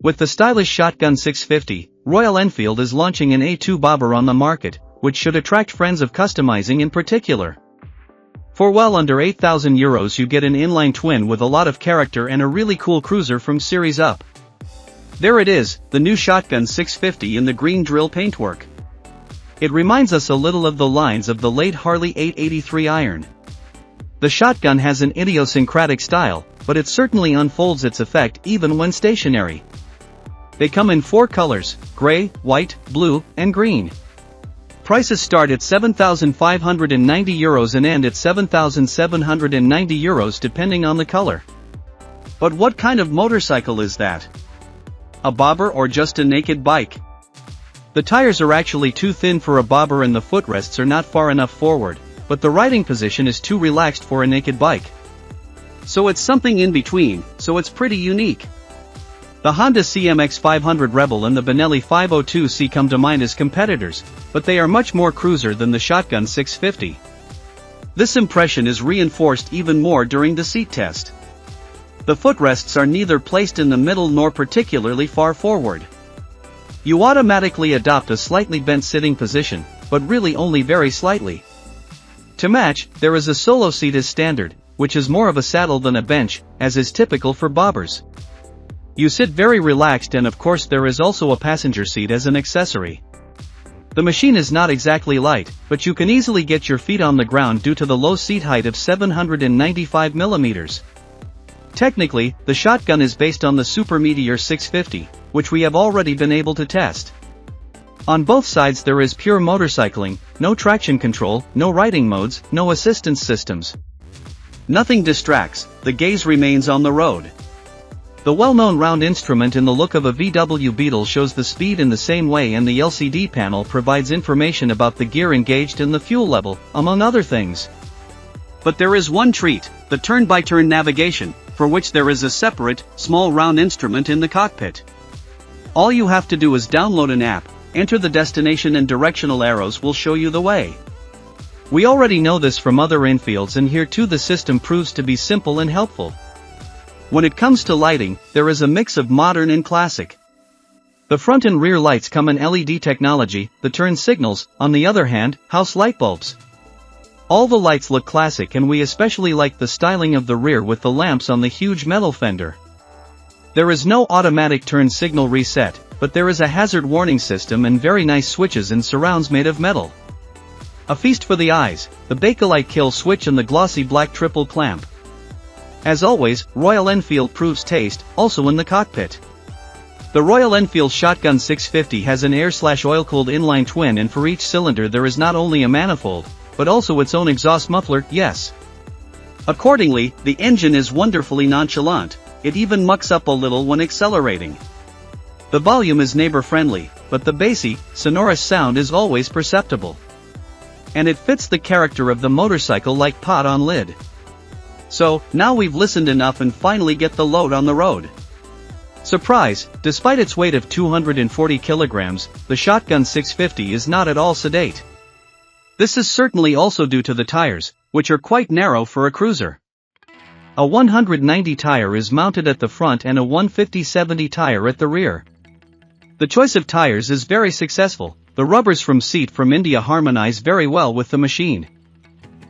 With the stylish Shotgun 650, Royal Enfield is launching an A2 bobber on the market, which should attract friends of customizing in particular. For well under €8,000 you get an inline twin with a lot of character and a really cool cruiser from series up. There it is, the new Shotgun 650 in the green drill paintwork. It reminds us a little of the lines of the late Harley 883 Iron. The Shotgun has an idiosyncratic style, but it certainly unfolds its effect even when stationary. They come in 4 colors, gray, white, blue, and green. Prices start at €7,590 and end at €7,790 depending on the color. But what kind of motorcycle is that? A bobber or just a naked bike? The tires are actually too thin for a bobber and the footrests are not far enough forward, but the riding position is too relaxed for a naked bike. So it's something in between, so it's pretty unique. The Honda CMX 500 Rebel and the Benelli 502C come to mind as competitors, but they are much more cruiser than the Shotgun 650. This impression is reinforced even more during the seat test. The footrests are neither placed in the middle nor particularly far forward. You automatically adopt a slightly bent sitting position, but really only very slightly. To match, there is a solo seat as standard, which is more of a saddle than a bench, as is typical for bobbers. You sit very relaxed and of course there is also a passenger seat as an accessory. The machine is not exactly light, but you can easily get your feet on the ground due to the low seat height of 795 mm. Technically, the Shotgun is based on the Super Meteor 650, which we have already been able to test. On both sides there is pure motorcycling, no traction control, no riding modes, no assistance systems. Nothing distracts, the gaze remains on the road. The well-known round instrument in the look of a VW Beetle shows the speed in the same way and the LCD panel provides information about the gear engaged and the fuel level, among other things. But there is one treat, the turn-by-turn navigation, for which there is a separate, small round instrument in the cockpit. All you have to do is download an app, enter the destination and directional arrows will show you the way. We already know this from other Enfields and here too the system proves to be simple and helpful. When it comes to lighting, there is a mix of modern and classic. The front and rear lights come in LED technology, the turn signals, on the other hand, house light bulbs. All the lights look classic and we especially like the styling of the rear with the lamps on the huge metal fender. There is no automatic turn signal reset, but there is a hazard warning system and very nice switches and surrounds made of metal. A feast for the eyes, the Bakelite kill switch and the glossy black triple clamp. As always, Royal Enfield proves taste, also in the cockpit. The Royal Enfield Shotgun 650 has an air/oil-cooled inline twin and for each cylinder there is not only a manifold, but also its own exhaust muffler, yes. Accordingly, the engine is wonderfully nonchalant, it even mucks up a little when accelerating. The volume is neighbor-friendly, but the bassy, sonorous sound is always perceptible. And it fits the character of the motorcycle like pot on lid. So, now we've listened enough and finally get the load on the road. Surprise, despite its weight of 240 kilograms, the Shotgun 650 is not at all sedate. This is certainly also due to the tires, which are quite narrow for a cruiser. A 190 tire is mounted at the front and a 150/70 tire at the rear. The choice of tires is very successful, the rubbers from Seat from India harmonize very well with the machine.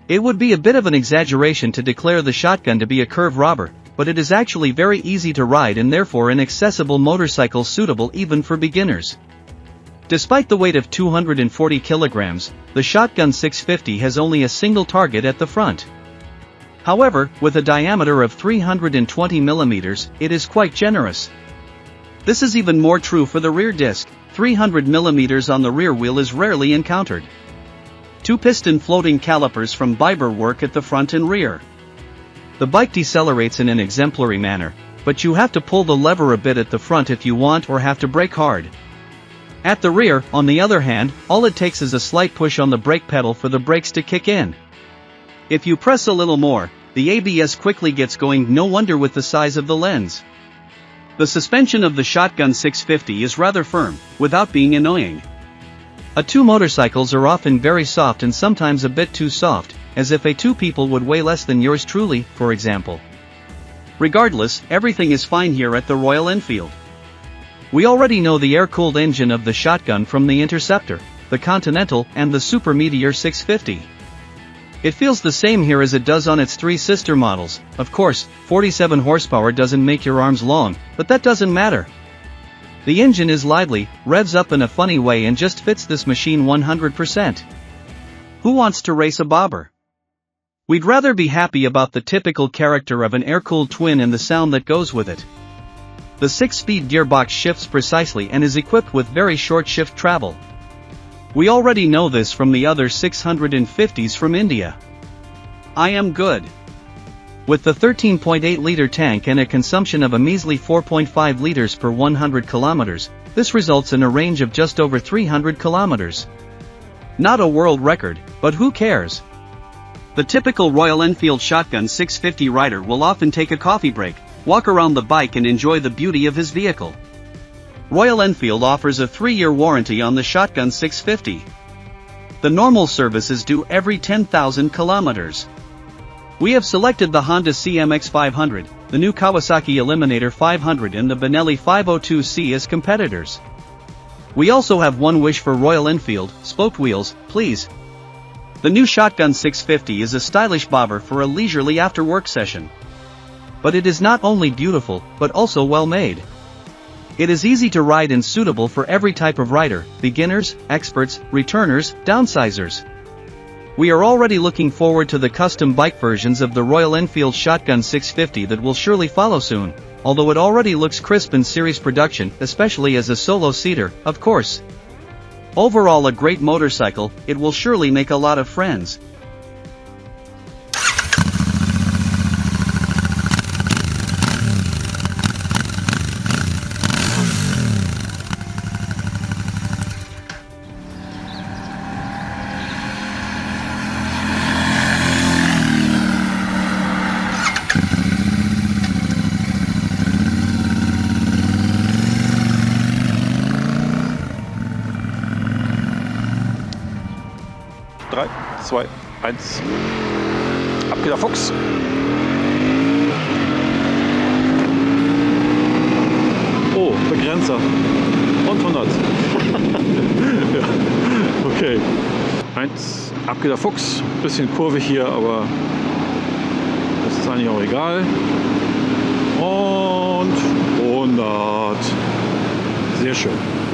It would be a bit of an exaggeration to declare the Shotgun to be a curve robber, but it is actually very easy to ride and therefore an accessible motorcycle suitable even for beginners. Despite the weight of 240 kilograms, the Shotgun 650 has only a single target at the front. However, with a diameter of 320 mm, it is quite generous. This is even more true for the rear disc, 300 mm on the rear wheel is rarely encountered. 2-piston floating calipers from Biber work at the front and rear. The bike decelerates in an exemplary manner, but you have to pull the lever a bit at the front if you want or have to brake hard. At the rear, on the other hand, all it takes is a slight push on the brake pedal for the brakes to kick in. If you press a little more, the ABS quickly gets going, no wonder with the size of the lens. The suspension of the Shotgun 650 is rather firm, without being annoying. A2 motorcycles are often very soft and sometimes a bit too soft, as if A2 people would weigh less than yours truly, for example. Regardless, everything is fine here at the Royal Enfield. We already know the air-cooled engine of the Shotgun from the Interceptor, the Continental, and the Super Meteor 650. It feels the same here as it does on its three sister models. Of course, 47 horsepower doesn't make your arms long, but that doesn't matter. The engine is lively, revs up in a funny way and just fits this machine 100%. Who wants to race a bobber? We'd rather be happy about the typical character of an air-cooled twin and the sound that goes with it. The 6-speed gearbox shifts precisely and is equipped with very short shift travel. We already know this from the other 650s from India. I am good. With the 13.8-liter tank and a consumption of a measly 4.5 liters per 100 kilometers, this results in a range of just over 300 kilometers. Not a world record, but who cares? The typical Royal Enfield Shotgun 650 rider will often take a coffee break, walk around the bike and enjoy the beauty of his vehicle. Royal Enfield offers a 3-year warranty on the Shotgun 650. The normal service is due every 10,000 kilometers. We have selected the Honda CMX 500, the new Kawasaki Eliminator 500 and the Benelli 502C as competitors. We also have one wish for Royal Enfield: spoked wheels, please. The new Shotgun 650 is a stylish bobber for a leisurely after-work session. But it is not only beautiful, but also well made. It is easy to ride and suitable for every type of rider: beginners, experts, returners, downsizers. We are already looking forward to the custom bike versions of the Royal Enfield Shotgun 650 that will surely follow soon, although it already looks crisp in series production, especially as a solo-seater, of course. Overall a great motorcycle, it will surely make a lot of friends. Drei, zwei, eins. Ab geht der Fuchs. Oh, Begrenzer. Und 100. Ja, okay. Eins, ab geht der Fuchs. Bisschen kurvig hier, aber das ist eigentlich auch egal. Und 100. Sehr schön.